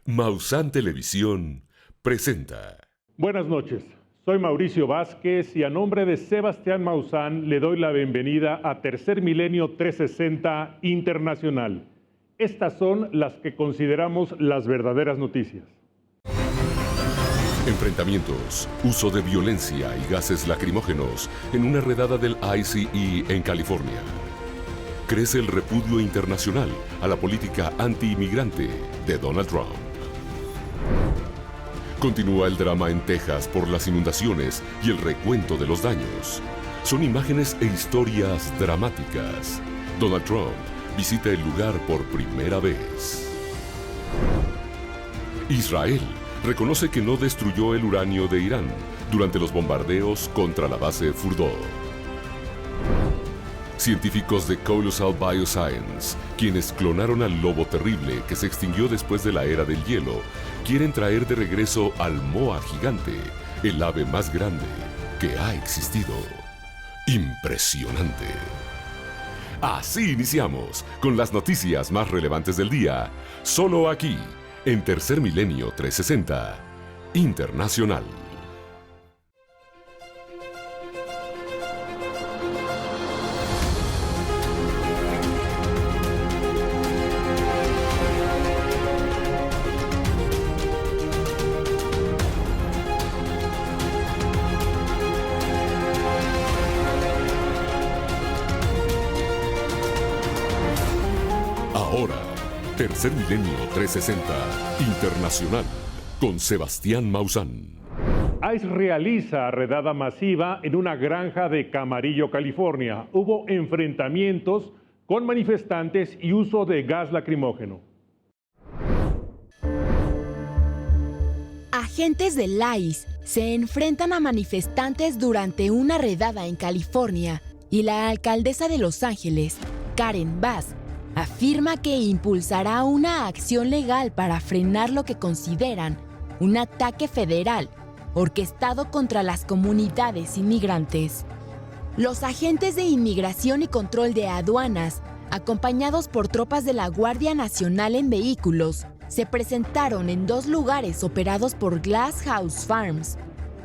Maussan Televisión presenta. Buenas noches, soy Mauricio Vázquez y a nombre de Sebastián Maussan le doy la bienvenida a Tercer Milenio 360 Internacional. Estas son las que consideramos las verdaderas noticias. Enfrentamientos, uso de violencia y gases lacrimógenos en una redada del ICE en California. Crece el repudio internacional a la política anti-inmigrante de Donald Trump. Continúa el drama en Texas por las inundaciones y el recuento de los daños. Son imágenes e historias dramáticas. Donald Trump visita el lugar por primera vez. Israel reconoce que no destruyó el uranio de Irán durante los bombardeos contra la base Fordo. Científicos de Colossal Bioscience, quienes clonaron al lobo terrible que se extinguió después de la era del hielo, quieren traer de regreso al moa gigante, el ave más grande que ha existido. Impresionante. Así iniciamos con las noticias más relevantes del día, solo aquí, en Tercer Milenio 360 Internacional. Ahora, Tercer Milenio 360 Internacional con Sebastián Maussan. ICE realiza redada masiva en una granja de Camarillo, California. Hubo enfrentamientos con manifestantes y uso de gas lacrimógeno. Agentes del ICE se enfrentan a manifestantes durante una redada en California y la alcaldesa de Los Ángeles, Karen Bass, afirma que impulsará una acción legal para frenar lo que consideran un ataque federal orquestado contra las comunidades inmigrantes. Los agentes de inmigración y control de aduanas, acompañados por tropas de la Guardia Nacional en vehículos, se presentaron en dos lugares operados por Glass House Farms,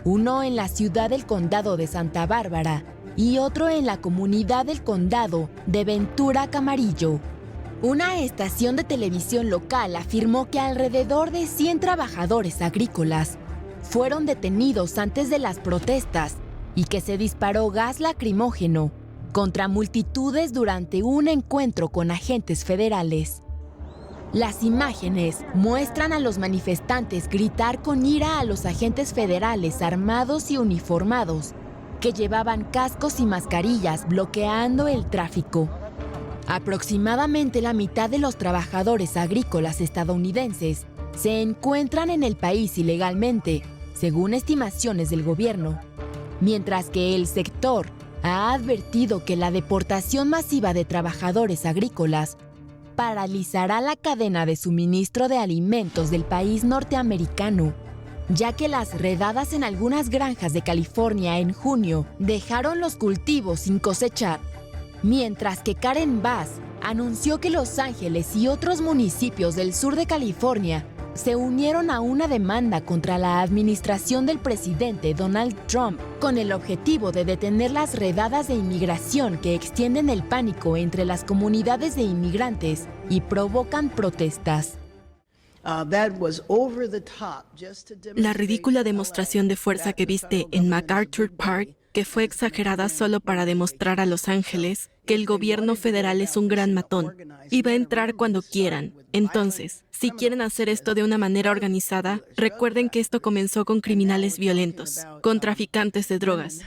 uno en la ciudad del condado de Santa Bárbara y otro en la comunidad del condado de Ventura, Camarillo. Una estación de televisión local afirmó que alrededor de 100 trabajadores agrícolas fueron detenidos antes de las protestas y que se disparó gas lacrimógeno contra multitudes durante un encuentro con agentes federales. Las imágenes muestran a los manifestantes gritar con ira a los agentes federales armados y uniformados que llevaban cascos y mascarillas bloqueando el tráfico. Aproximadamente la mitad de los trabajadores agrícolas estadounidenses se encuentran en el país ilegalmente, según estimaciones del gobierno, mientras que el sector ha advertido que la deportación masiva de trabajadores agrícolas paralizará la cadena de suministro de alimentos del país norteamericano, ya que las redadas en algunas granjas de California en junio dejaron los cultivos sin cosechar. Mientras que Karen Bass anunció que Los Ángeles y otros municipios del sur de California se unieron a una demanda contra la administración del presidente Donald Trump con el objetivo de detener las redadas de inmigración que extienden el pánico entre las comunidades de inmigrantes y provocan protestas. La ridícula demostración de fuerza que viste en MacArthur Park, que fue exagerada solo para demostrar a Los Ángeles que el gobierno federal es un gran matón y va a entrar cuando quieran. Entonces, si quieren hacer esto de una manera organizada, recuerden que esto comenzó con criminales violentos, con traficantes de drogas.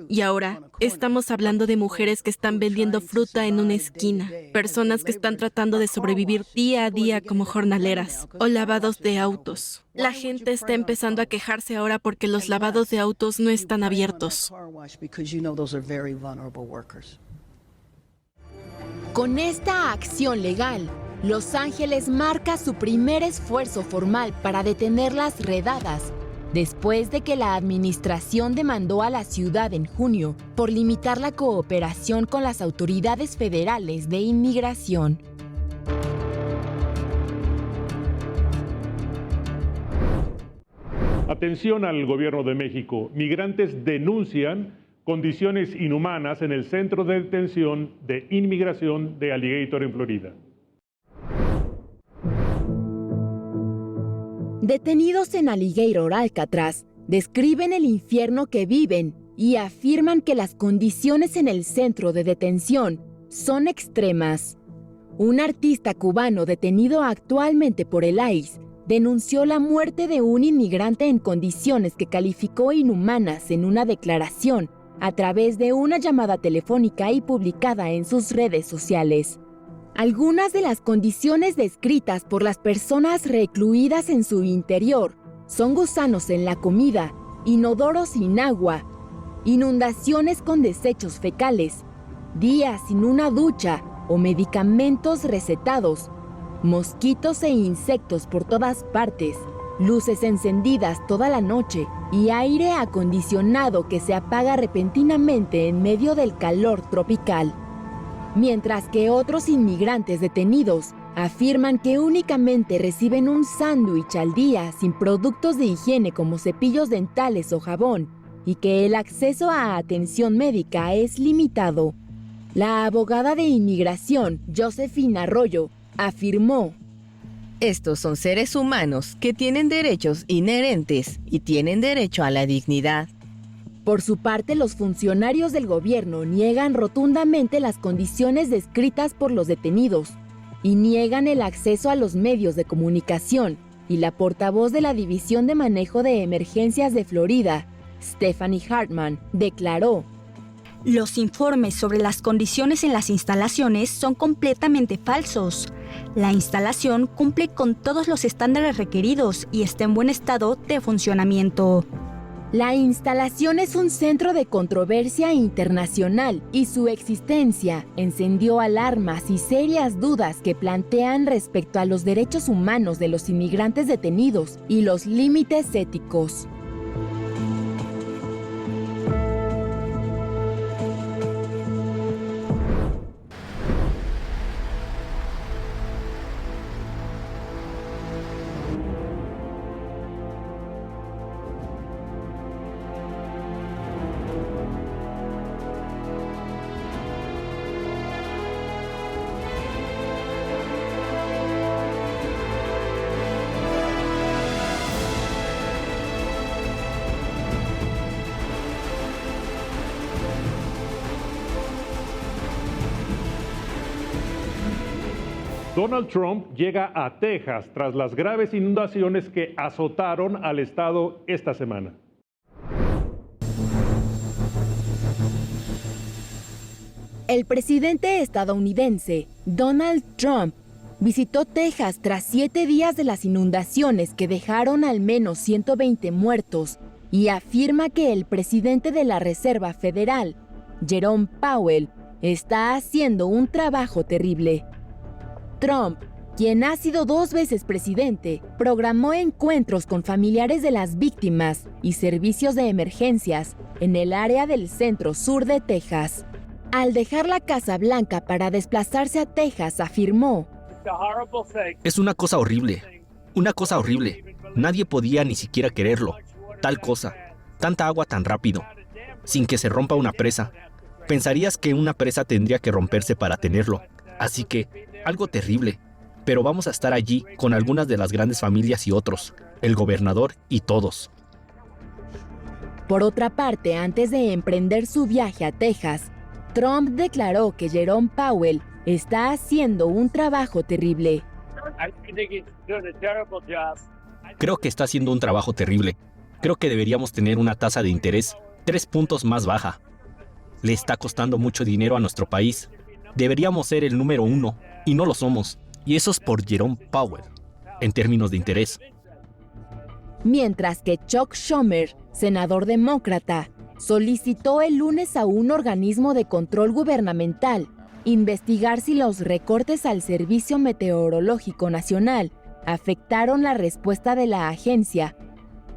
Y ahora estamos hablando de mujeres que están vendiendo fruta en una esquina, personas que están tratando de sobrevivir día a día como jornaleras o lavados de autos. La gente está empezando a quejarse ahora porque los lavados de autos no están abiertos. Con esta acción legal, Los Ángeles marca su primer esfuerzo formal para detener las redadas, después de que la administración demandó a la ciudad en junio por limitar la cooperación con las autoridades federales de inmigración. Atención al gobierno de México. Migrantes denuncian condiciones inhumanas en el centro de detención de inmigración de Alligator en Florida. Detenidos en Alligator, Alcatraz, describen el infierno que viven y afirman que las condiciones en el centro de detención son extremas. Un artista cubano detenido actualmente por el ICE denunció la muerte de un inmigrante en condiciones que calificó inhumanas en una declaración a través de una llamada telefónica y publicada en sus redes sociales. Algunas de las condiciones descritas por las personas recluidas en su interior son gusanos en la comida, inodoros sin agua, inundaciones con desechos fecales, días sin una ducha o medicamentos recetados, mosquitos e insectos por todas partes, luces encendidas toda la noche y aire acondicionado que se apaga repentinamente en medio del calor tropical. Mientras que otros inmigrantes detenidos afirman que únicamente reciben un sándwich al día sin productos de higiene como cepillos dentales o jabón y que el acceso a atención médica es limitado. La abogada de inmigración, Josefina Arroyo, afirmó: estos son seres humanos que tienen derechos inherentes y tienen derecho a la dignidad. Por su parte, los funcionarios del gobierno niegan rotundamente las condiciones descritas por los detenidos y niegan el acceso a los medios de comunicación, y la portavoz de la División de Manejo de Emergencias de Florida, Stephanie Hartman, declaró: los informes sobre las condiciones en las instalaciones son completamente falsos. La instalación cumple con todos los estándares requeridos y está en buen estado de funcionamiento. La instalación es un centro de controversia internacional y su existencia encendió alarmas y serias dudas que plantean respecto a los derechos humanos de los inmigrantes detenidos y los límites éticos. Donald Trump llega a Texas tras las graves inundaciones que azotaron al estado esta semana. El presidente estadounidense, Donald Trump, visitó Texas tras 7 días de las inundaciones que dejaron al menos 120 muertos y afirma que el presidente de la Reserva Federal, Jerome Powell, está haciendo un trabajo terrible. Trump, quien ha sido 2 veces presidente, programó encuentros con familiares de las víctimas y servicios de emergencias en el área del centro-sur de Texas. Al dejar la Casa Blanca para desplazarse a Texas, afirmó: es una cosa horrible. Nadie podía ni siquiera quererlo. Tal cosa, tanta agua tan rápido, sin que se rompa una presa. Pensarías que una presa tendría que romperse para tenerlo. Así que, algo terrible. Pero vamos a estar allí con algunas de las grandes familias y otros, el gobernador y todos. Por otra parte, antes de emprender su viaje a Texas, Trump declaró que Jerome Powell está haciendo un trabajo terrible. Creo que está haciendo un trabajo terrible. Creo que deberíamos tener una tasa de interés 3 puntos más baja. Le está costando mucho dinero a nuestro país. Deberíamos ser el número 1 y no lo somos. Y eso es por Jerome Powell, en términos de interés. Mientras que Chuck Schumer, senador demócrata, solicitó el lunes a un organismo de control gubernamental investigar si los recortes al Servicio Meteorológico Nacional afectaron la respuesta de la agencia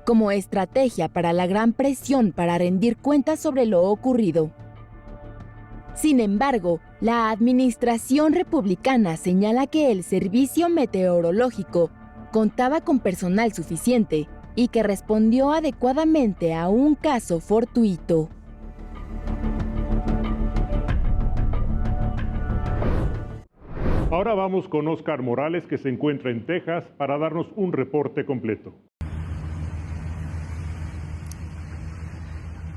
como estrategia para la gran presión para rendir cuentas sobre lo ocurrido. Sin embargo, la administración republicana señala que el servicio meteorológico contaba con personal suficiente y que respondió adecuadamente a un caso fortuito. Ahora vamos con Oscar Morales, que se encuentra en Texas, para darnos un reporte completo.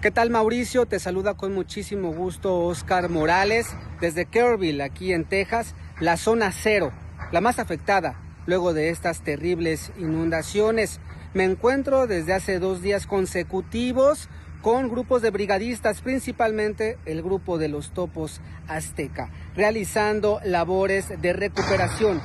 ¿Qué tal, Mauricio? Te saluda con muchísimo gusto Oscar Morales desde Kerrville, aquí en Texas, la zona 0, la más afectada luego de estas terribles inundaciones. Me encuentro desde hace 2 días consecutivos con grupos de brigadistas, principalmente el grupo de los Topos Azteca, realizando labores de recuperación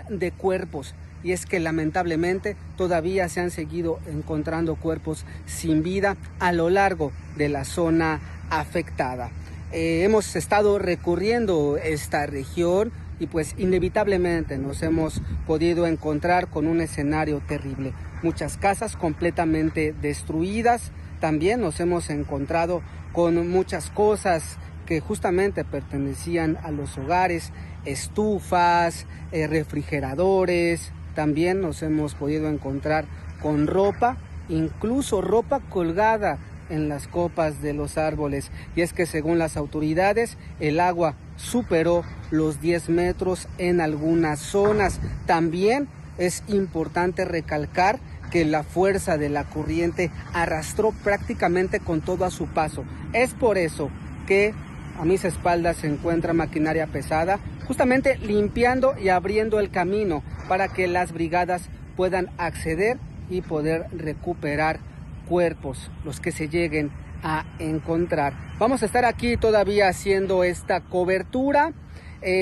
de cuerpos. Y es que lamentablemente todavía se han seguido encontrando cuerpos sin vida a lo largo de la zona afectada. Hemos estado recorriendo esta región y pues inevitablemente nos hemos podido encontrar con un escenario terrible. Muchas casas completamente destruidas. También nos hemos encontrado con muchas cosas que justamente pertenecían a los hogares, estufas, refrigeradores. También nos hemos podido encontrar con ropa, incluso ropa colgada en las copas de los árboles. Y es que según las autoridades, el agua superó los 10 metros en algunas zonas. También es importante recalcar que la fuerza de la corriente arrastró prácticamente con todo a su paso. Es por eso que a mis espaldas se encuentra maquinaria pesada, justamente limpiando y abriendo el camino para que las brigadas puedan acceder y poder recuperar cuerpos, los que se lleguen a encontrar. Vamos a estar aquí todavía haciendo esta cobertura.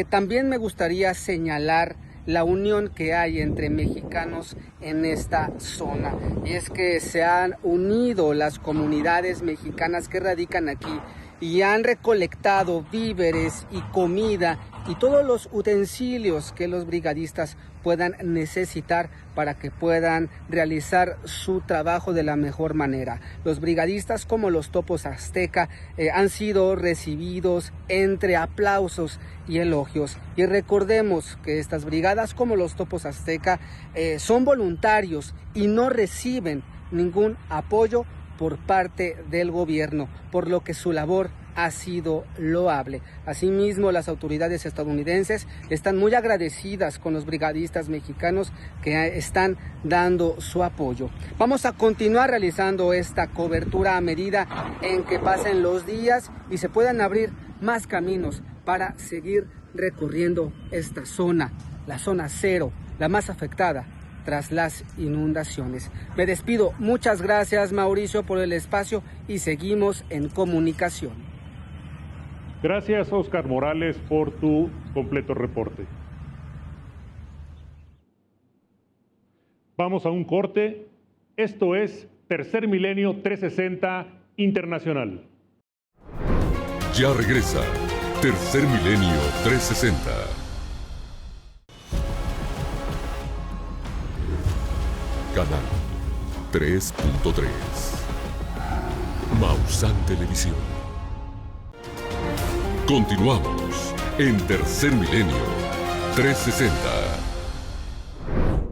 También me gustaría señalar la unión que hay entre mexicanos en esta zona. Y es que se han unido las comunidades mexicanas que radican aquí y han recolectado víveres y comida y todos los utensilios que los brigadistas puedan necesitar para que puedan realizar su trabajo de la mejor manera. Los brigadistas, como los Topos Azteca, han sido recibidos entre aplausos y elogios. Y recordemos que estas brigadas, como los Topos Azteca, son voluntarios y no reciben ningún apoyo por parte del gobierno, por lo que su labor ha sido loable. Asimismo, las autoridades estadounidenses están muy agradecidas con los brigadistas mexicanos que están dando su apoyo. Vamos a continuar realizando esta cobertura a medida en que pasen los días y se puedan abrir más caminos para seguir recorriendo esta zona, la zona 0, la más afectada tras las inundaciones. Me despido. Muchas gracias, Mauricio, por el espacio y seguimos en comunicación. Gracias, Oscar Morales, por tu completo reporte. Vamos a un corte. Esto es Tercer Milenio 360 Internacional. Ya regresa Tercer Milenio 360. Canal 3.3. Maussan Televisión. Continuamos en Tercer Milenio 360.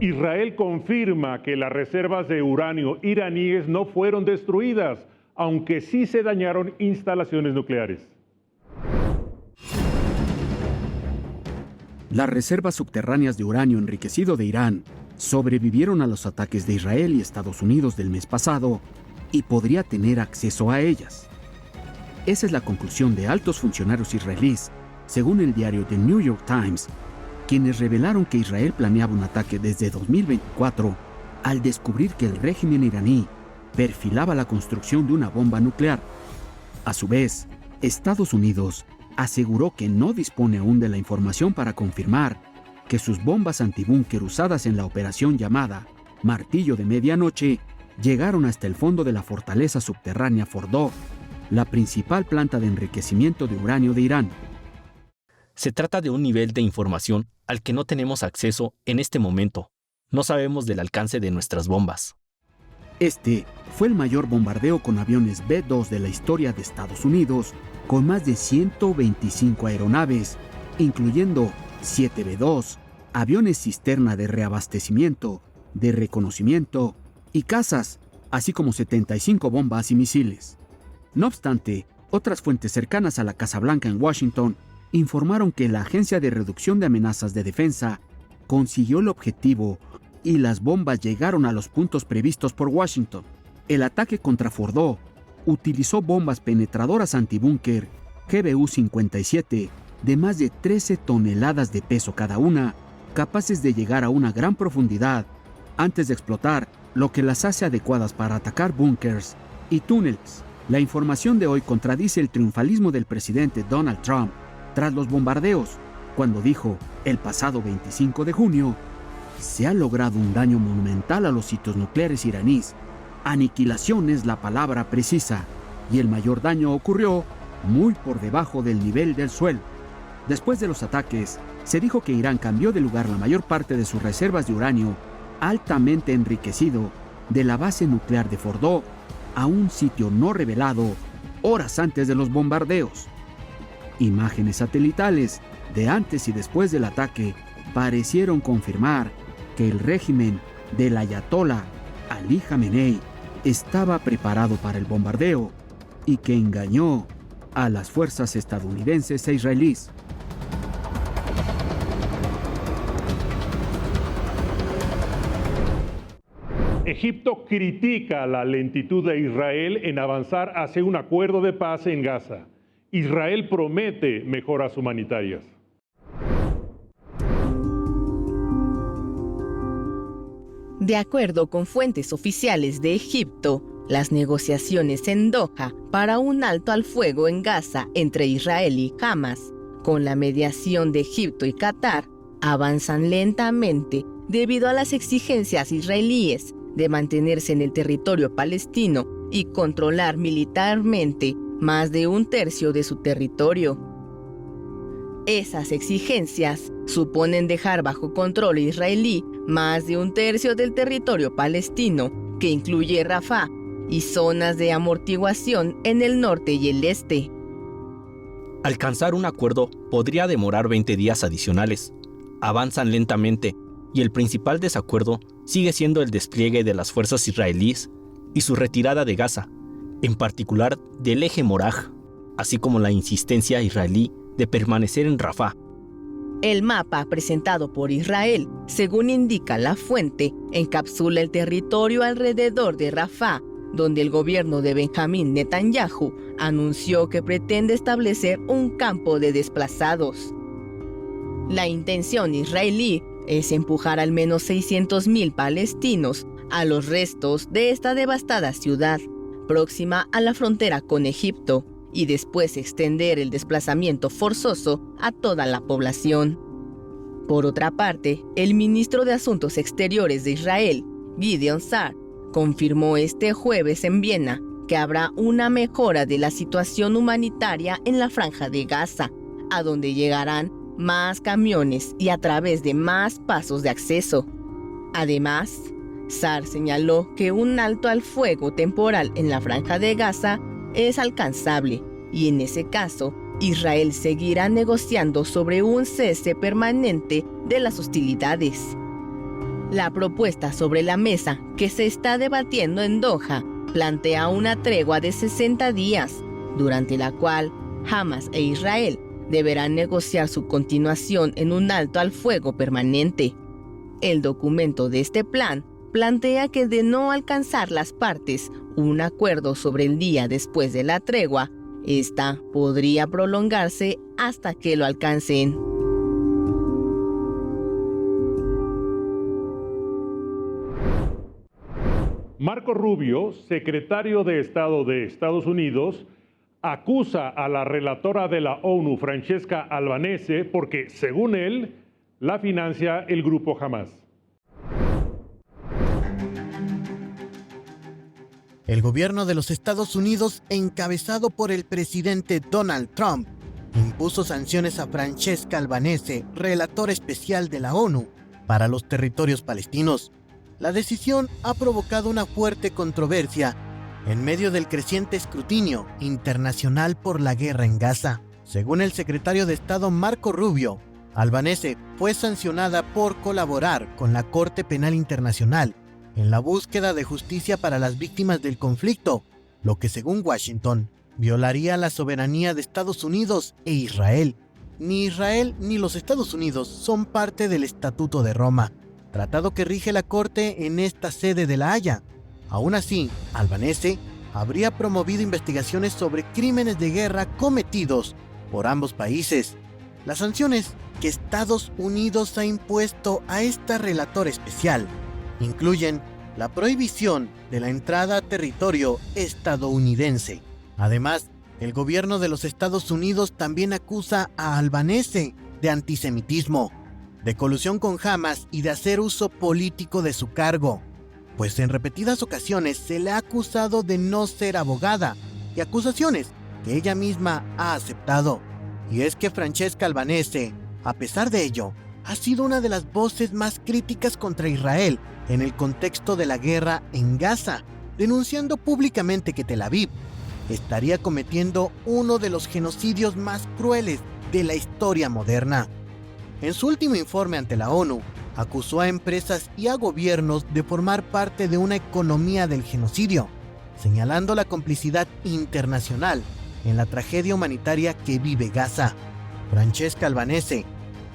Israel confirma que las reservas de uranio iraníes no fueron destruidas, aunque sí se dañaron instalaciones nucleares. Las reservas subterráneas de uranio enriquecido de Irán sobrevivieron a los ataques de Israel y Estados Unidos del mes pasado y podría tener acceso a ellas. Esa es la conclusión de altos funcionarios israelíes, según el diario The New York Times, quienes revelaron que Israel planeaba un ataque desde 2024 al descubrir que el régimen iraní perfilaba la construcción de una bomba nuclear. A su vez, Estados Unidos aseguró que no dispone aún de la información para confirmar que sus bombas antibúnker usadas en la operación llamada Martillo de Medianoche llegaron hasta el fondo de la fortaleza subterránea Fordow, la principal planta de enriquecimiento de uranio de Irán. Se trata de un nivel de información al que no tenemos acceso en este momento. No sabemos del alcance de nuestras bombas. Este fue el mayor bombardeo con aviones B-2 de la historia de Estados Unidos, con más de 125 aeronaves, incluyendo 7 B-2, aviones cisterna de reabastecimiento, de reconocimiento y casas, así como 75 bombas y misiles. No obstante, otras fuentes cercanas a la Casa Blanca en Washington informaron que la Agencia de Reducción de Amenazas de Defensa consiguió el objetivo y las bombas llegaron a los puntos previstos por Washington. El ataque contra Fordow utilizó bombas penetradoras antibúnker GBU-57 de más de 13 toneladas de peso cada una, capaces de llegar a una gran profundidad antes de explotar, lo que las hace adecuadas para atacar búnkers y túneles. La información de hoy contradice el triunfalismo del presidente Donald Trump tras los bombardeos, cuando dijo, el pasado 25 de junio, se ha logrado un daño monumental a los sitios nucleares iraníes. Aniquilación es la palabra precisa, y el mayor daño ocurrió muy por debajo del nivel del suelo. Después de los ataques, se dijo que Irán cambió de lugar la mayor parte de sus reservas de uranio altamente enriquecido de la base nuclear de Fordow a un sitio no revelado horas antes de los bombardeos. Imágenes satelitales de antes y después del ataque parecieron confirmar que el régimen del ayatolá Ali Khamenei estaba preparado para el bombardeo y que engañó a las fuerzas estadounidenses e israelíes. Egipto critica la lentitud de Israel en avanzar hacia un acuerdo de paz en Gaza. Israel promete mejoras humanitarias. De acuerdo con fuentes oficiales de Egipto, las negociaciones en Doha para un alto al fuego en Gaza entre Israel y Hamas, con la mediación de Egipto y Qatar, avanzan lentamente debido a las exigencias israelíes de mantenerse en el territorio palestino y controlar militarmente más de un tercio de su territorio. Esas exigencias suponen dejar bajo control israelí más de un tercio del territorio palestino, que incluye Rafah y zonas de amortiguación en el norte y el este. Alcanzar un acuerdo podría demorar 20 días adicionales. Avanzan lentamente y el principal desacuerdo sigue siendo el despliegue de las fuerzas israelíes y su retirada de Gaza, en particular del eje Moraj, así como la insistencia israelí de permanecer en Rafah. El mapa presentado por Israel, según indica la fuente, encapsula el territorio alrededor de Rafah, donde el gobierno de Benjamín Netanyahu anunció que pretende establecer un campo de desplazados. La intención israelí es empujar al menos 600,000 palestinos a los restos de esta devastada ciudad, próxima a la frontera con Egipto, y después extender el desplazamiento forzoso a toda la población. Por otra parte, el ministro de Asuntos Exteriores de Israel, Gideon Sa'ar, confirmó este jueves en Viena que habrá una mejora de la situación humanitaria en la franja de Gaza, a donde llegarán más camiones y a través de más pasos de acceso. Además, Sa'ar señaló que un alto al fuego temporal en la franja de Gaza es alcanzable, y en ese caso, Israel seguirá negociando sobre un cese permanente de las hostilidades. La propuesta sobre la mesa que se está debatiendo en Doha plantea una tregua de 60 días, durante la cual Hamas e Israel deberán negociar su continuación en un alto al fuego permanente. El documento de este plan plantea que de no alcanzar las partes un acuerdo sobre el día después de la tregua, esta podría prolongarse hasta que lo alcancen. Marco Rubio, secretario de Estado de Estados Unidos, acusa a la relatora de la ONU, Francesca Albanese, porque, según él, la financia el grupo Hamas. El gobierno de los Estados Unidos, encabezado por el presidente Donald Trump, impuso sanciones a Francesca Albanese, relatora especial de la ONU para los territorios palestinos. La decisión ha provocado una fuerte controversia en medio del creciente escrutinio internacional por la guerra en Gaza. Según el secretario de Estado Marco Rubio, Albanese fue sancionada por colaborar con la Corte Penal Internacional en la búsqueda de justicia para las víctimas del conflicto, lo que según Washington violaría la soberanía de Estados Unidos e Israel. Ni Israel ni los Estados Unidos son parte del Estatuto de Roma, tratado que rige la Corte en esta sede de La Haya. Aún así, Albanese habría promovido investigaciones sobre crímenes de guerra cometidos por ambos países. Las sanciones que Estados Unidos ha impuesto a esta relatora especial incluyen la prohibición de la entrada a territorio estadounidense. Además, el gobierno de los Estados Unidos también acusa a Albanese de antisemitismo, de colusión con Hamas y de hacer uso político de su cargo, pues en repetidas ocasiones se le ha acusado de no ser abogada, y acusaciones que ella misma ha aceptado. Y es que Francesca Albanese, a pesar de ello, ha sido una de las voces más críticas contra Israel en el contexto de la guerra en Gaza, denunciando públicamente que Tel Aviv estaría cometiendo uno de los genocidios más crueles de la historia moderna. En su último informe ante la ONU, acusó a empresas y a gobiernos de formar parte de una economía del genocidio, señalando la complicidad internacional en la tragedia humanitaria que vive Gaza. Francesca Albanese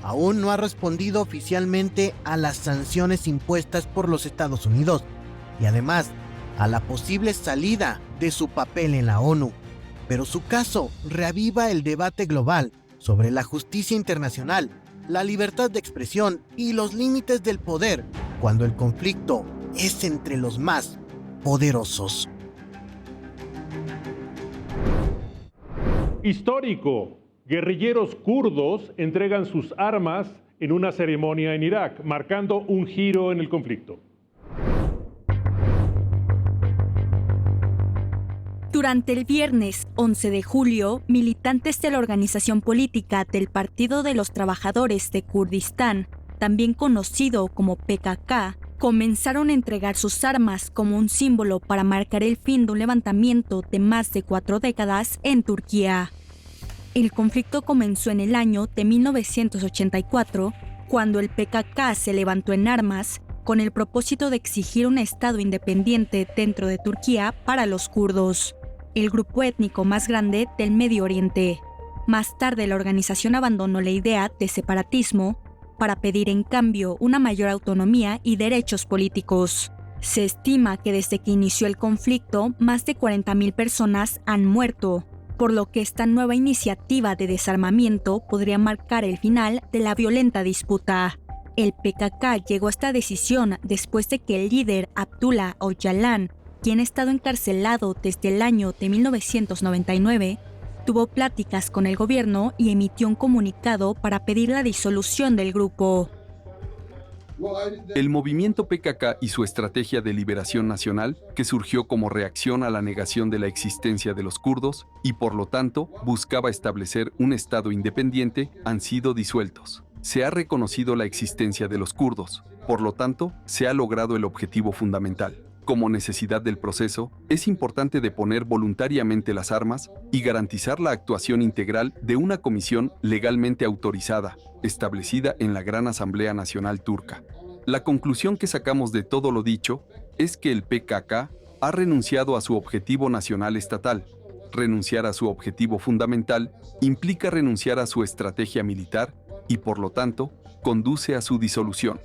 aún no ha respondido oficialmente a las sanciones impuestas por los Estados Unidos y además a la posible salida de su papel en la ONU. Pero su caso reaviva el debate global sobre la justicia internacional, la libertad de expresión y los límites del poder cuando el conflicto es entre los más poderosos. Histórico. Guerrilleros kurdos entregan sus armas en una ceremonia en Irak, marcando un giro en el conflicto. Durante el viernes 11 de julio, militantes de la organización política del Partido de los Trabajadores de Kurdistán, también conocido como PKK, comenzaron a entregar sus armas como un símbolo para marcar el fin de un levantamiento de más de 4 décadas en Turquía. El conflicto comenzó en el año de 1984, cuando el PKK se levantó en armas con el propósito de exigir un Estado independiente dentro de Turquía para los kurdos, el grupo étnico más grande del Medio Oriente. Más tarde, la organización abandonó la idea de separatismo para pedir en cambio una mayor autonomía y derechos políticos. Se estima que desde que inició el conflicto, más de 40.000 personas han muerto, por lo que esta nueva iniciativa de desarmamiento podría marcar el final de la violenta disputa. El PKK llegó a esta decisión después de que el líder Abdullah Öcalan, quien ha estado encarcelado desde el año de 1999, tuvo pláticas con el gobierno y emitió un comunicado para pedir la disolución del grupo. El movimiento PKK y su estrategia de liberación nacional, que surgió como reacción a la negación de la existencia de los kurdos y por lo tanto buscaba establecer un Estado independiente, han sido disueltos. Se ha reconocido la existencia de los kurdos, por lo tanto, se ha logrado el objetivo fundamental. Como necesidad del proceso, es importante deponer voluntariamente las armas y garantizar la actuación integral de una comisión legalmente autorizada, establecida en la Gran Asamblea Nacional Turca. La conclusión que sacamos de todo lo dicho es que el PKK ha renunciado a su objetivo nacional estatal. Renunciar a su objetivo fundamental implica renunciar a su estrategia militar y, por lo tanto, conduce a su disolución.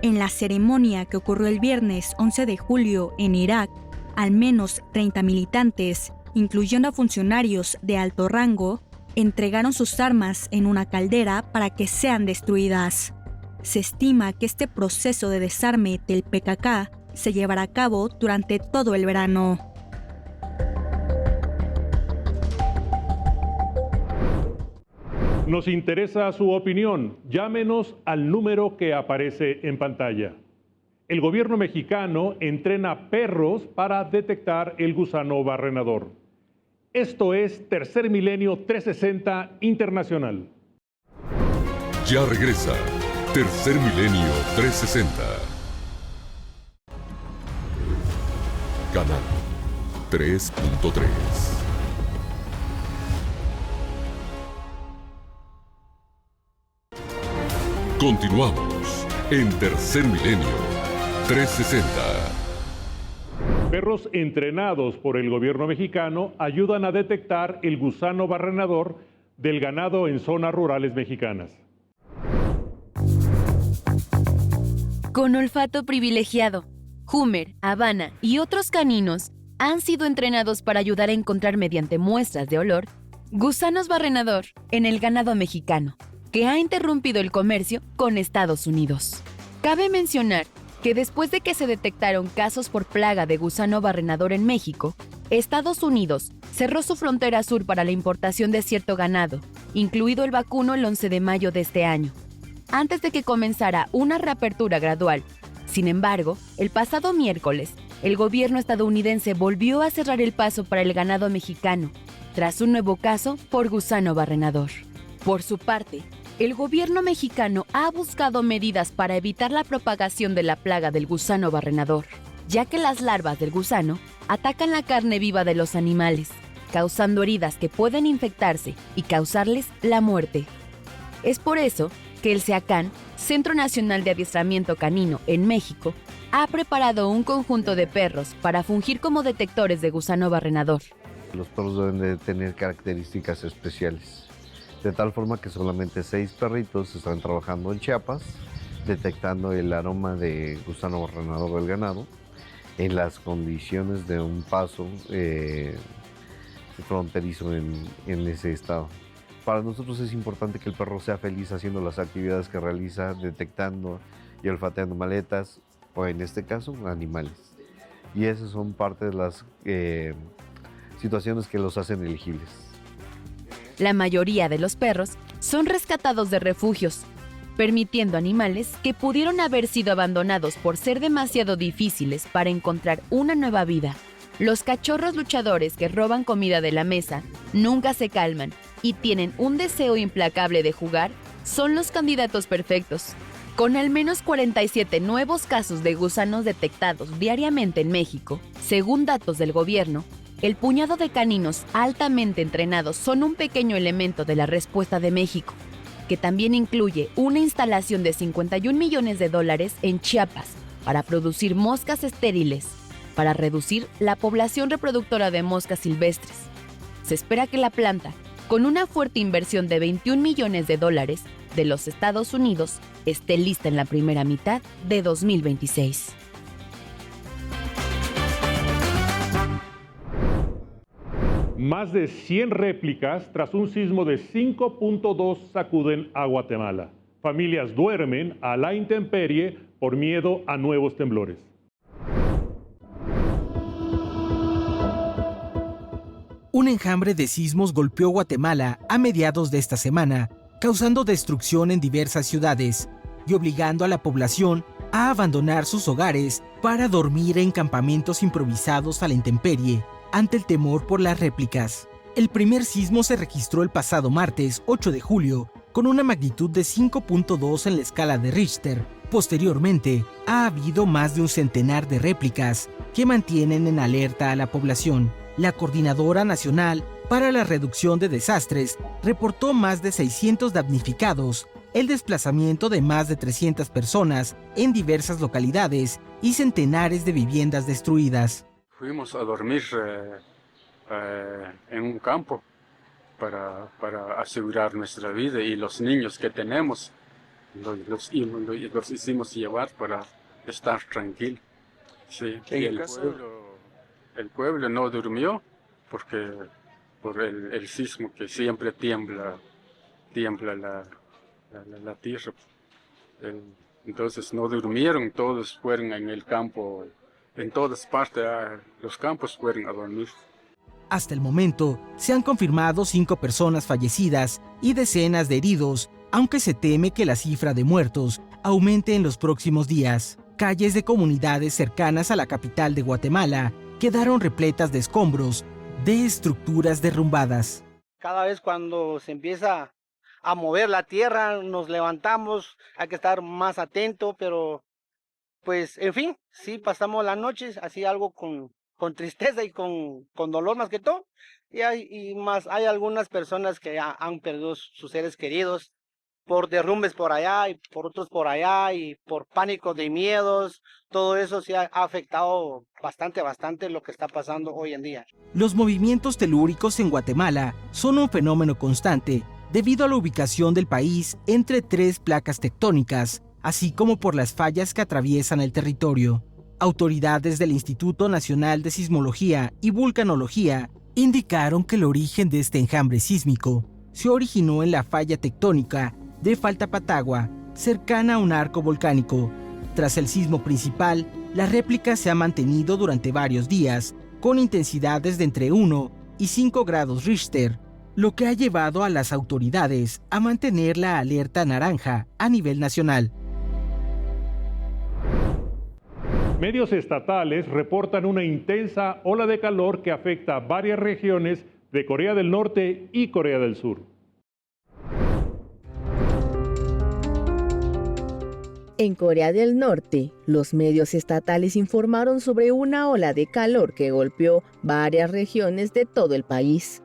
En la ceremonia que ocurrió el viernes 11 de julio en Irak, al menos 30 militantes, incluyendo a funcionarios de alto rango, entregaron sus armas en una caldera para que sean destruidas. Se estima que este proceso de desarme del PKK se llevará a cabo durante todo el verano. Nos interesa su opinión. Llámenos al número que aparece en pantalla. El gobierno mexicano entrena perros para detectar el gusano barrenador. Esto es Tercer Milenio 360 Internacional. Ya regresa Tercer Milenio 360. Canal 3.3. Continuamos en Tercer Milenio 360. Perros entrenados por el gobierno mexicano ayudan a detectar el gusano barrenador del ganado en zonas rurales mexicanas. Con olfato privilegiado, Hummer, Habana y otros caninos han sido entrenados para ayudar a encontrar mediante muestras de olor gusanos barrenador en el ganado mexicano, que ha interrumpido el comercio con Estados Unidos. Cabe mencionar que después de que se detectaron casos por plaga de gusano barrenador en México, Estados Unidos cerró su frontera sur para la importación de cierto ganado, incluido el vacuno el 11 de mayo de este año, antes de que comenzara una reapertura gradual. Sin embargo, el pasado miércoles, el gobierno estadounidense volvió a cerrar el paso para el ganado mexicano, tras un nuevo caso por gusano barrenador. Por su parte, el gobierno mexicano ha buscado medidas para evitar la propagación de la plaga del gusano barrenador, ya que las larvas del gusano atacan la carne viva de los animales, causando heridas que pueden infectarse y causarles la muerte. Es por eso que el CEACAN, Centro Nacional de Adiestramiento Canino en México, ha preparado un conjunto de perros para fungir como detectores de gusano barrenador. Los perros deben de tener características especiales, de tal forma que solamente 6 perritos están trabajando en Chiapas, detectando el aroma de gusano barrenador del ganado en las condiciones de un paso fronterizo en ese estado. Para nosotros es importante que el perro sea feliz haciendo las actividades que realiza, detectando y olfateando maletas, o en este caso, animales. Y esas son parte de las situaciones que los hacen elegibles. La mayoría de los perros son rescatados de refugios, permitiendo animales que pudieron haber sido abandonados por ser demasiado difíciles para encontrar una nueva vida. Los cachorros luchadores que roban comida de la mesa nunca se calman y tienen un deseo implacable de jugar son los candidatos perfectos. Con al menos 47 nuevos casos de gusanos detectados diariamente en México, según datos del gobierno, el puñado de caninos altamente entrenados son un pequeño elemento de la respuesta de México, que también incluye una instalación de $51 millones en Chiapas para producir moscas estériles, para reducir la población reproductora de moscas silvestres. Se espera que la planta, con una fuerte inversión de $21 millones de los Estados Unidos, esté lista en la primera mitad de 2026. Más de 100 réplicas tras un sismo de 5.2 sacuden a Guatemala. Familias duermen a la intemperie por miedo a nuevos temblores. Un enjambre de sismos golpeó Guatemala a mediados de esta semana, causando destrucción en diversas ciudades y obligando a la población a abandonar sus hogares para dormir en campamentos improvisados a la intemperie ante el temor por las réplicas. El primer sismo se registró el pasado martes 8 de julio con una magnitud de 5.2 en la escala de Richter. Posteriormente, ha habido más de un centenar de réplicas que mantienen en alerta a la población. La Coordinadora Nacional para la Reducción de Desastres reportó más de 600 damnificados, el desplazamiento de más de 300 personas en diversas localidades y centenares de viviendas destruidas. Fuimos a dormir en un campo para asegurar nuestra vida y los niños que tenemos los hicimos llevar para estar tranquilos. Sí. Y el pueblo no durmió porque por el sismo que siempre tiembla la tierra. Entonces no durmieron, todos fueron en el campo. En todas partes, los campos fueron a dormir. Hasta el momento, se han confirmado 5 personas fallecidas y decenas de heridos, aunque se teme que la cifra de muertos aumente en los próximos días. Calles de comunidades cercanas a la capital de Guatemala quedaron repletas de escombros, de estructuras derrumbadas. Cada vez cuando se empieza a mover la tierra, nos levantamos, hay que estar más atento, pero pues, en fin, sí pasamos las noches así algo con tristeza y con dolor más que todo. Y hay algunas personas que han perdido sus seres queridos por derrumbes por allá y por otros por allá y por pánico de miedos. Todo eso sí ha afectado bastante lo que está pasando hoy en día. Los movimientos telúricos en Guatemala son un fenómeno constante debido a la ubicación del país entre 3 placas tectónicas, así como por las fallas que atraviesan el territorio. Autoridades del Instituto Nacional de Sismología y Vulcanología indicaron que el origen de este enjambre sísmico se originó en la falla tectónica de Faltapatagua, cercana a un arco volcánico. Tras el sismo principal, la réplica se ha mantenido durante varios días, con intensidades de entre 1 y 5 grados Richter, lo que ha llevado a las autoridades a mantener la alerta naranja a nivel nacional. Medios estatales reportan una intensa ola de calor que afecta a varias regiones de Corea del Norte y Corea del Sur. En Corea del Norte, los medios estatales informaron sobre una ola de calor que golpeó varias regiones de todo el país.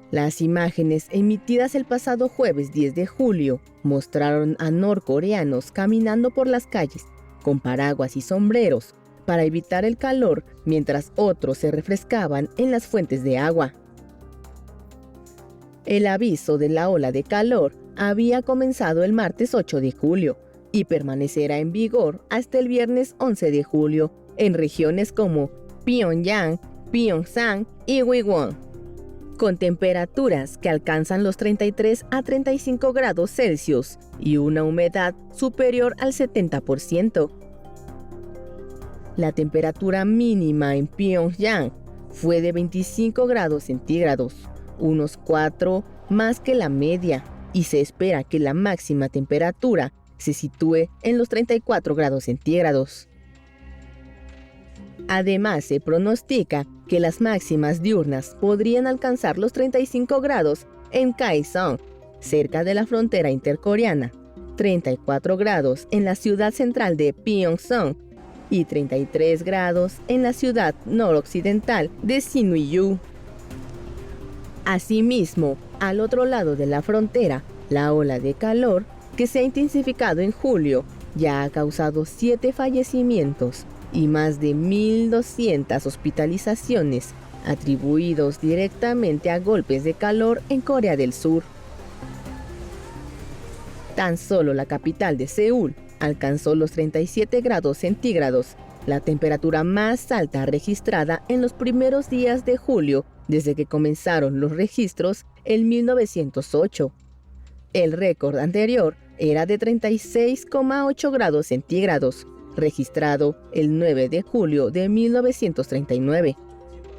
Las imágenes emitidas el pasado jueves 10 de julio mostraron a norcoreanos caminando por las calles con paraguas y sombreros para evitar el calor, mientras otros se refrescaban en las fuentes de agua. El aviso de la ola de calor había comenzado el martes 8 de julio y permanecerá en vigor hasta el viernes 11 de julio en regiones como Pyongyang, Pyeongsan y Gwiwon, con temperaturas que alcanzan los 33 a 35 grados Celsius y una humedad superior al 70%. La temperatura mínima en Pyongyang fue de 25 grados centígrados, unos 4 más que la media, y se espera que la máxima temperatura se sitúe en los 34 grados centígrados. Además, se pronostica que las máximas diurnas podrían alcanzar los 35 grados en Kaesong, cerca de la frontera intercoreana, 34 grados en la ciudad central de Pyeongseong y 33 grados en la ciudad noroccidental de Sinuiju. Asimismo, al otro lado de la frontera, la ola de calor, que se ha intensificado en julio, ya ha causado 7 fallecimientos y más de 1.200 hospitalizaciones atribuidos directamente a golpes de calor en Corea del Sur. Tan solo la capital de Seúl alcanzó los 37 grados centígrados, la temperatura más alta registrada en los primeros días de julio desde que comenzaron los registros en 1908. El récord anterior era de 36,8 grados centígrados, registrado el 9 de julio de 1939.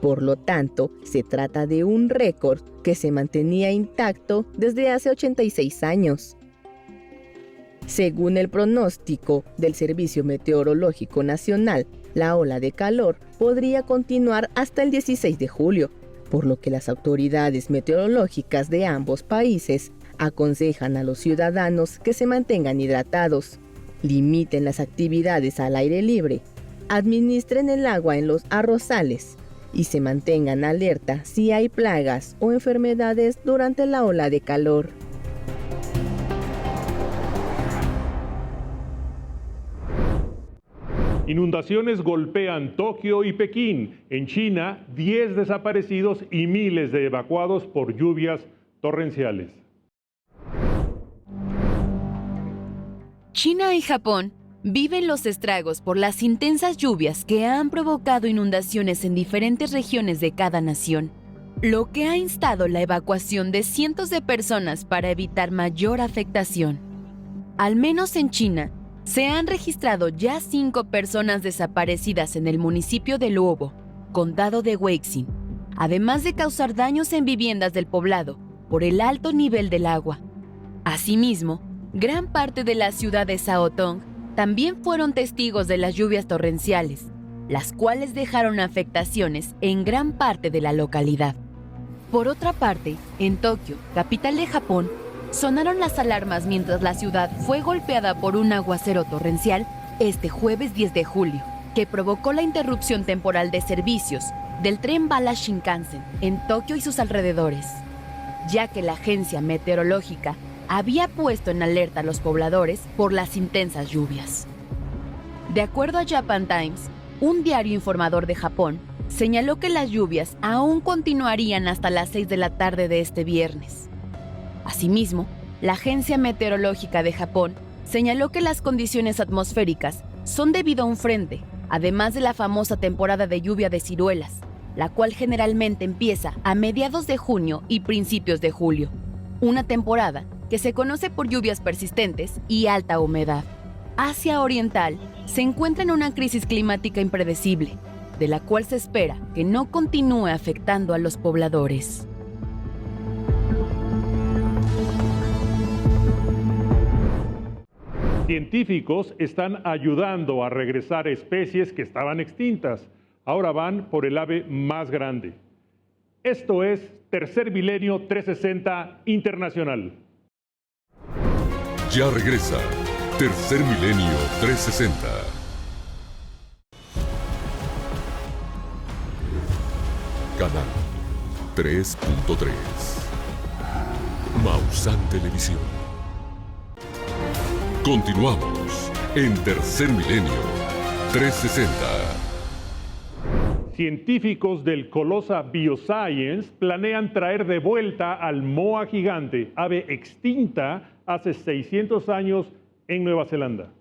Por lo tanto, se trata de un récord que se mantenía intacto desde hace 86 años. Según el pronóstico del Servicio Meteorológico Nacional, la ola de calor podría continuar hasta el 16 de julio, por lo que las autoridades meteorológicas de ambos países aconsejan a los ciudadanos que se mantengan hidratados, limiten las actividades al aire libre, administren el agua en los arrozales y se mantengan alerta si hay plagas o enfermedades durante la ola de calor. Inundaciones golpean Tokio y Pekín. En China, 10 desaparecidos y miles de evacuados por lluvias torrenciales. China y Japón viven los estragos por las intensas lluvias que han provocado inundaciones en diferentes regiones de cada nación, lo que ha instado la evacuación de cientos de personas para evitar mayor afectación. Al menos en China, se han registrado ya 5 personas desaparecidas en el municipio de Luobo, condado de Weixin, además de causar daños en viviendas del poblado por el alto nivel del agua. Asimismo, gran parte de la ciudad de Saotong también fueron testigos de las lluvias torrenciales, las cuales dejaron afectaciones en gran parte de la localidad. Por otra parte, en Tokio, capital de Japón, sonaron las alarmas mientras la ciudad fue golpeada por un aguacero torrencial este jueves 10 de julio, que provocó la interrupción temporal de servicios del tren bala Shinkansen en Tokio y sus alrededores, ya que la agencia meteorológica había puesto en alerta a los pobladores por las intensas lluvias. De acuerdo a Japan Times, un diario informador de Japón señaló que las lluvias aún continuarían hasta las 6 de la tarde de este viernes. Asimismo, la Agencia Meteorológica de Japón señaló que las condiciones atmosféricas son debido a un frente, además de la famosa temporada de lluvia de ciruelas, la cual generalmente empieza a mediados de junio y principios de julio, una temporada que se conoce por lluvias persistentes y alta humedad. Asia Oriental se encuentra en una crisis climática impredecible, de la cual se espera que no continúe afectando a los pobladores. Científicos están ayudando a regresar especies que estaban extintas. Ahora van por el ave más grande. Esto es Tercer Milenio 360 Internacional. Ya regresa Tercer Milenio 360. Canal 3.3. Maussan Televisión. Continuamos en Tercer Milenio 360. Científicos del Colosa Bioscience planean traer de vuelta al moa gigante, ave extinta hace 600 años en Nueva Zelanda.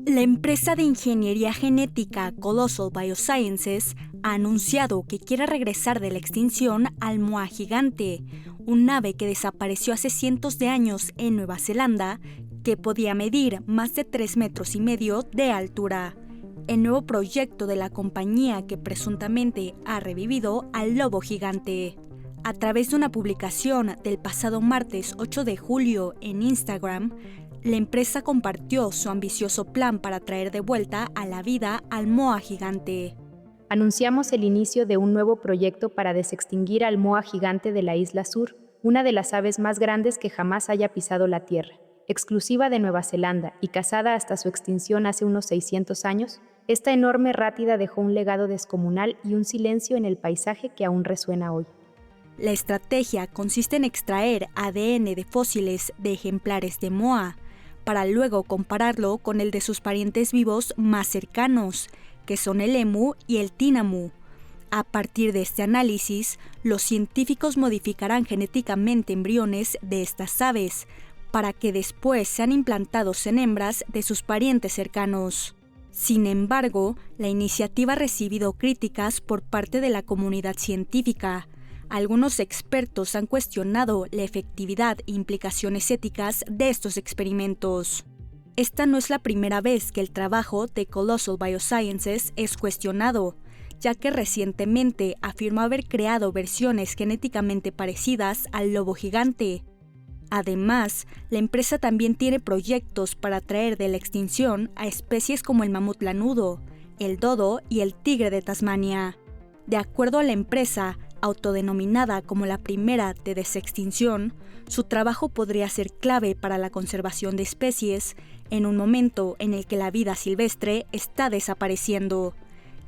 La empresa de ingeniería genética Colossal Biosciences ha anunciado que quiere regresar de la extinción al moa gigante, un ave que desapareció hace cientos de años en Nueva Zelanda, que podía medir más de 3,5 metros de altura. El nuevo proyecto de la compañía que presuntamente ha revivido al lobo gigante. A través de una publicación del pasado martes 8 de julio en Instagram, la empresa compartió su ambicioso plan para traer de vuelta a la vida al moa gigante. Anunciamos el inicio de un nuevo proyecto para desextinguir al moa gigante de la Isla Sur, una de las aves más grandes que jamás haya pisado la Tierra. Exclusiva de Nueva Zelanda y cazada hasta su extinción hace unos 600 años, esta enorme rátida dejó un legado descomunal y un silencio en el paisaje que aún resuena hoy. La estrategia consiste en extraer ADN de fósiles de ejemplares de moa, para luego compararlo con el de sus parientes vivos más cercanos, que son el emu y el tínamu. A partir de este análisis, los científicos modificarán genéticamente embriones de estas aves, para que después sean implantados en hembras de sus parientes cercanos. Sin embargo, la iniciativa ha recibido críticas por parte de la comunidad científica. Algunos expertos han cuestionado la efectividad e implicaciones éticas de estos experimentos. Esta no es la primera vez que el trabajo de Colossal Biosciences es cuestionado, ya que recientemente afirmó haber creado versiones genéticamente parecidas al lobo gigante. Además, la empresa también tiene proyectos para traer de la extinción a especies como el mamut lanudo, el dodo y el tigre de Tasmania. De acuerdo a la empresa, autodenominada como la primera de desextinción, su trabajo podría ser clave para la conservación de especies en un momento en el que la vida silvestre está desapareciendo.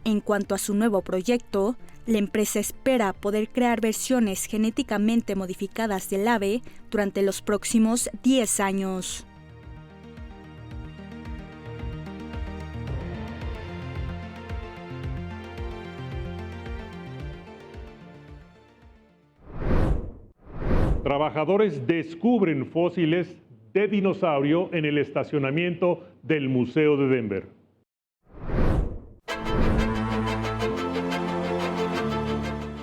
En cuanto a su nuevo proyecto, la empresa espera poder crear versiones genéticamente modificadas del ave durante los próximos 10 años. Trabajadores descubren fósiles de dinosaurio en el estacionamiento del Museo de Denver.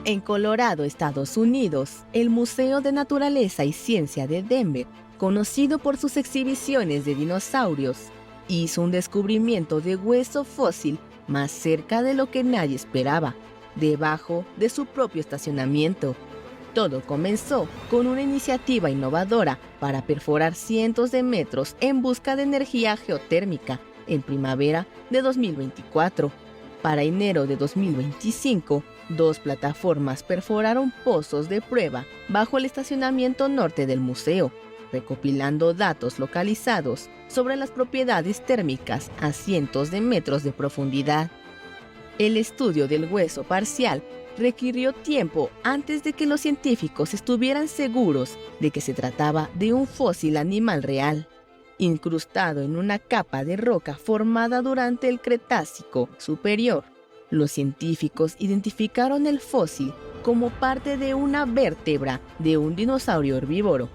En Colorado, Estados Unidos, el Museo de Naturaleza y Ciencia de Denver, conocido por sus exhibiciones de dinosaurios, hizo un descubrimiento de hueso fósil más cerca de lo que nadie esperaba, debajo de su propio estacionamiento. Todo comenzó con una iniciativa innovadora para perforar cientos de metros en busca de energía geotérmica en primavera de 2024. Para enero de 2025, 2 plataformas perforaron pozos de prueba bajo el estacionamiento norte del museo, recopilando datos localizados sobre las propiedades térmicas a cientos de metros de profundidad. El estudio del hueso parcial requirió tiempo antes de que los científicos estuvieran seguros de que se trataba de un fósil animal real, incrustado en una capa de roca formada durante el Cretácico superior. Los científicos identificaron el fósil como parte de una vértebra de un dinosaurio herbívoro,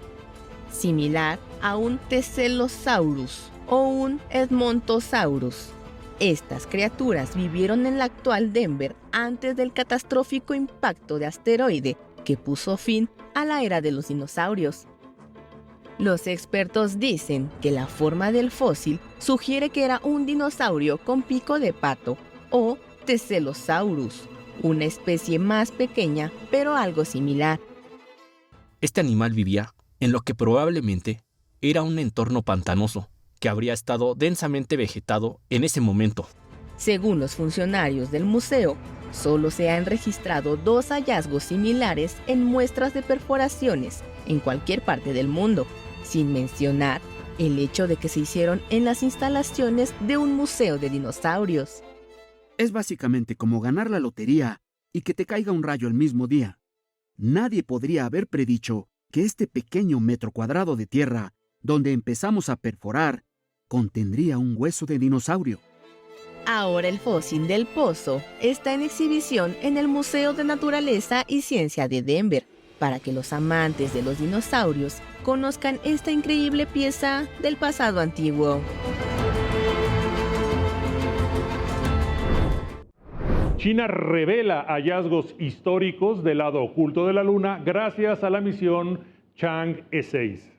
similar a un Teselosaurus o un Edmontosaurus. Estas criaturas vivieron en la actual Denver antes del catastrófico impacto de asteroide que puso fin a la era de los dinosaurios. Los expertos dicen que la forma del fósil sugiere que era un dinosaurio con pico de pato o Teselosaurus, una especie más pequeña pero algo similar. Este animal vivía en lo que probablemente era un entorno pantanoso, que habría estado densamente vegetado en ese momento. Según los funcionarios del museo, solo se han registrado 2 hallazgos similares en muestras de perforaciones en cualquier parte del mundo, sin mencionar el hecho de que se hicieron en las instalaciones de un museo de dinosaurios. Es básicamente como ganar la lotería y que te caiga un rayo el mismo día. Nadie podría haber predicho que este pequeño metro cuadrado de tierra, donde empezamos a perforar, contendría un hueso de dinosaurio. Ahora el fósil del pozo está en exhibición en el Museo de Naturaleza y Ciencia de Denver, para que los amantes de los dinosaurios conozcan esta increíble pieza del pasado antiguo. China revela hallazgos históricos del lado oculto de la Luna gracias a la misión Chang'e 6.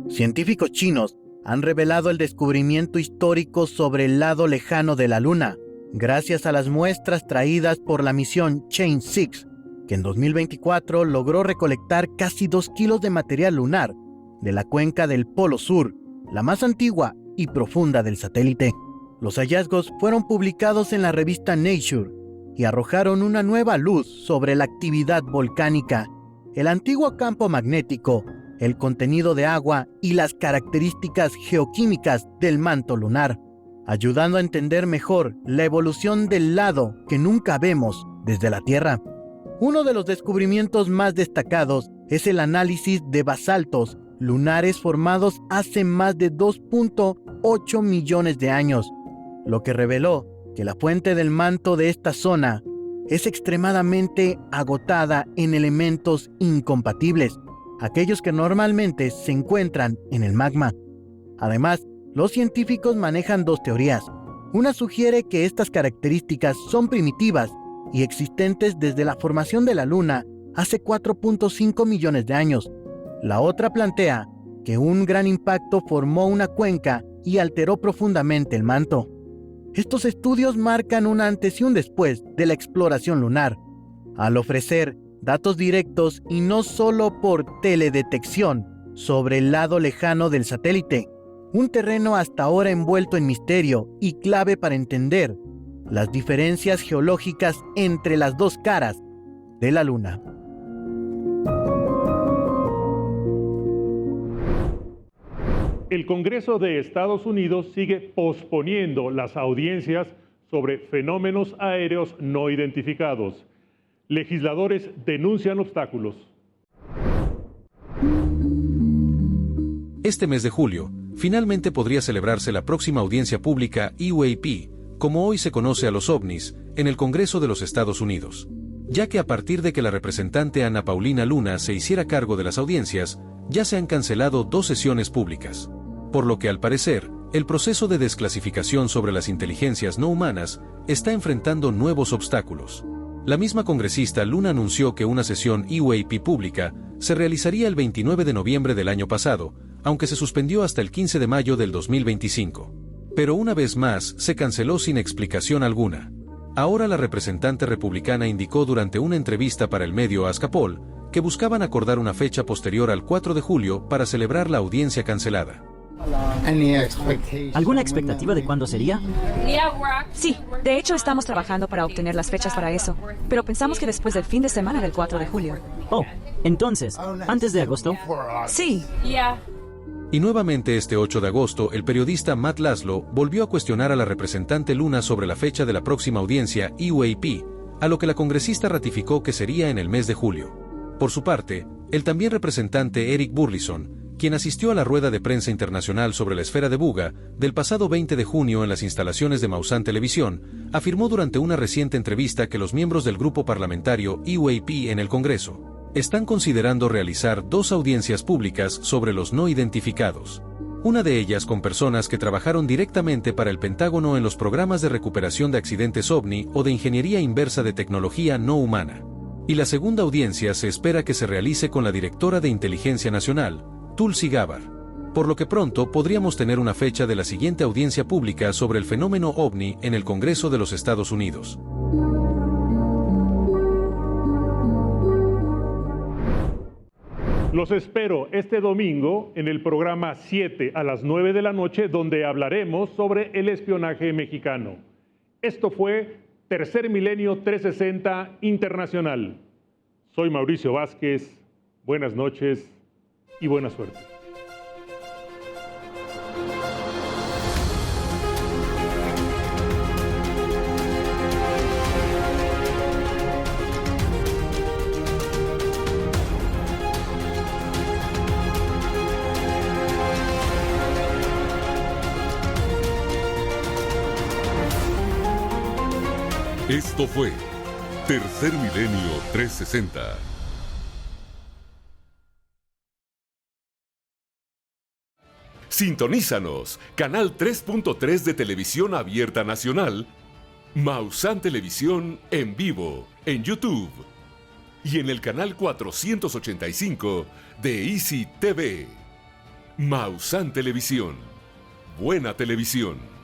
Científicos chinos han revelado el descubrimiento histórico sobre el lado lejano de la Luna, gracias a las muestras traídas por la misión Chang'e 6, que en 2024 logró recolectar casi 2 kilos de material lunar de la cuenca del Polo Sur, la más antigua y profunda del satélite. Los hallazgos fueron publicados en la revista Nature y arrojaron una nueva luz sobre la actividad volcánica, el antiguo campo magnético, el contenido de agua y las características geoquímicas del manto lunar, ayudando a entender mejor la evolución del lado que nunca vemos desde la Tierra. Uno de los descubrimientos más destacados es el análisis de basaltos lunares formados hace más de 2.8 millones de años, lo que reveló que la fuente del manto de esta zona es extremadamente agotada en elementos incompatibles, aquellos que normalmente se encuentran en el magma. Además, los científicos manejan 2 teorías. Una sugiere que estas características son primitivas y existentes desde la formación de la Luna hace 4.5 millones de años. La otra plantea que un gran impacto formó una cuenca y alteró profundamente el manto. Estos estudios marcan un antes y un después de la exploración lunar, al ofrecer datos directos y no solo por teledetección sobre el lado lejano del satélite, un terreno hasta ahora envuelto en misterio y clave para entender las diferencias geológicas entre las 2 caras de la Luna. El Congreso de Estados Unidos sigue posponiendo las audiencias sobre fenómenos aéreos no identificados. Legisladores denuncian obstáculos. Este mes de julio, finalmente podría celebrarse la próxima audiencia pública UAP, como hoy se conoce a los ovnis, en el Congreso de los Estados Unidos, ya que a partir de que la representante Ana Paulina Luna se hiciera cargo de las audiencias, ya se han cancelado 2 sesiones públicas. Por lo que al parecer, el proceso de desclasificación sobre las inteligencias no humanas está enfrentando nuevos obstáculos. La misma congresista Luna anunció que una sesión UAP pública se realizaría el 29 de noviembre del año pasado, aunque se suspendió hasta el 15 de mayo del 2025. Pero una vez más se canceló sin explicación alguna. Ahora la representante republicana indicó durante una entrevista para el medio Azcapotzalco que buscaban acordar una fecha posterior al 4 de julio para celebrar la audiencia cancelada. ¿Alguna expectativa de cuándo sería? Sí, de hecho estamos trabajando para obtener las fechas para eso, pero pensamos que después del fin de semana del 4 de julio. Oh, entonces, ¿antes de agosto? Sí. Y nuevamente este 8 de agosto, el periodista Matt Laszlo volvió a cuestionar a la representante Luna sobre la fecha de la próxima audiencia UAP, a lo que la congresista ratificó que sería en el mes de julio. Por su parte, el también representante Eric Burlison, quien asistió a la rueda de prensa internacional sobre la esfera de Buga del pasado 20 de junio en las instalaciones de Maussan Televisión, afirmó durante una reciente entrevista que los miembros del grupo parlamentario UAP en el Congreso están considerando realizar 2 audiencias públicas sobre los no identificados. Una de ellas con personas que trabajaron directamente para el Pentágono en los programas de recuperación de accidentes OVNI o de ingeniería inversa de tecnología no humana. Y la segunda audiencia se espera que se realice con la directora de Inteligencia Nacional, Tulsi Gabbard. Por lo que pronto podríamos tener una fecha de la siguiente audiencia pública sobre el fenómeno OVNI en el Congreso de los Estados Unidos. Los espero este domingo en el programa 7 a las 9 de la noche, donde hablaremos sobre el espionaje mexicano. Esto fue Tercer Milenio 360 Internacional. Soy Mauricio Vázquez. Buenas noches y buena suerte. Esto fue Tercer Milenio 360. Sintonízanos, canal 3.3 de Televisión Abierta Nacional, Maussan Televisión en vivo, en YouTube, y en el canal 485 de Easy TV. Maussan Televisión. Buena televisión.